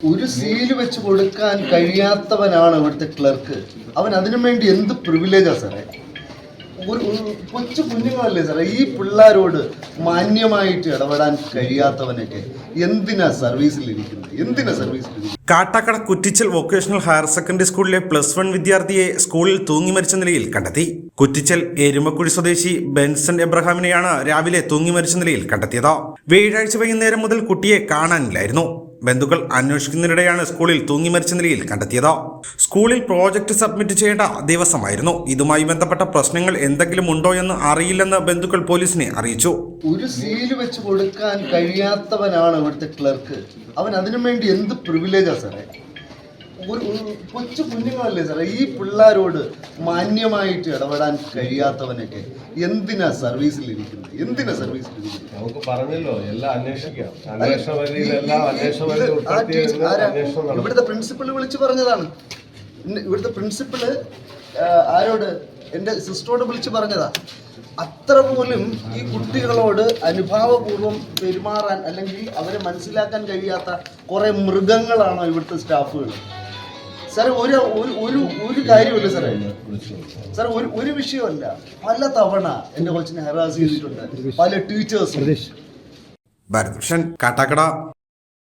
ഒരു സീല് വെച്ച് കൊടുക്കാൻ കഴിയാത്തവനാണ് ഇവിടുത്തെ ക്ലർക്ക്. അവൻ അതിനു വേണ്ടി എന്ത് പ്രിവിലേജാ സാറേ? ഒരു കൊച്ചു കുഞ്ഞുങ്ങളല്ലേ സാറേ? ഈ പിള്ളേരോട് മാന്യമായിട്ട് ഇടപെടാൻ കഴിയാത്തവനൊക്കെ എന്തിനാ സർവീസിലിരിക്കുന്നത്? Kattakada Kuttichal vocational higher secondary സ്കൂളിലെ +1 വിദ്യാർത്ഥിയെ സ്കൂളിൽ തൂങ്ങി മരിച്ച നിലയിൽ കണ്ടെത്തി. കുറ്റിച്ചൽ എരുമക്കുഴി സ്വദേശി ബെൻസൺ എബ്രഹാമിനെയാണ് രാവിലെ തൂങ്ങി മരിച്ച നിലയിൽ കണ്ടെത്തിയത്. വ്യാഴാഴ്ച വൈകുന്നേരം മുതൽ കുട്ടിയെ കാണാനില്ലായിരുന്നു. ബന്ധുക്കൾ അന്വേഷിക്കുന്നതിനിടെയാണ് സ്കൂളിൽ തൂങ്ങി മരിച്ച നിലയിൽ കണ്ടെത്തിയത്. സ്കൂളിൽ പ്രോജക്റ്റ് സബ്മിറ്റ് ചെയ്യേണ്ട ദിവസമായിരുന്നു. ഇതുമായി ബന്ധപ്പെട്ട പ്രശ്നങ്ങൾ എന്തെങ്കിലും ഉണ്ടോ എന്ന് അറിയില്ലെന്ന് ബന്ധുക്കൾ പോലീസിനെ അറിയിച്ചു. ഒരു സീല് വെച്ച് കൊടുക്കാൻ കഴിയാത്തവനാണ് ഇവിടുത്തെ ക്ലർക്ക്. അവൻ അതിനു വേണ്ടി എന്ത് പ്രിവിലേജാ സാറേ? ഒരു കൊച്ചു കുഞ്ഞുങ്ങളല്ലേ സാറേ? ഈ പിള്ളേരോട് മാന്യമായിട്ട് ഇടപെടാൻ കഴിയാത്തവനൊക്കെ എന്തിനാ സർവീസിലിരിക്കുന്നത്? നമുക്ക് പറഞ്ഞല്ലോ എല്ലാം അന്വേഷിക്കാം. ഇവിടുത്തെ പ്രിൻസിപ്പൾ വിളിച്ചു പറഞ്ഞതാണ്. ഇവിടുത്തെ പ്രിൻസിപ്പള് ആരോട്? എൻ്റെ സിസ്റ്ററോട് വിളിച്ചു പറഞ്ഞതാ. അത്ര പോലും ഈ കുട്ടികളോട് അനുഭാവപൂർവ്വം പെരുമാറാൻ അല്ലെങ്കിൽ അവരെ മനസ്സിലാക്കാൻ കഴിയാത്ത കുറെ മൃഗങ്ങളാണോ ഇവിടുത്തെ സ്റ്റാഫുകൾ? സാറേ ഒരു കാര്യമല്ല സാറേ. സാറേ ഒരു വിഷയമല്ല, പല തവണ എൻ്റെ കൊച്ചിനെ ഹറാസ് ചെയ്തിട്ടുണ്ട് പല ടീച്ചേഴ്സും. കാട്ടാക്കട.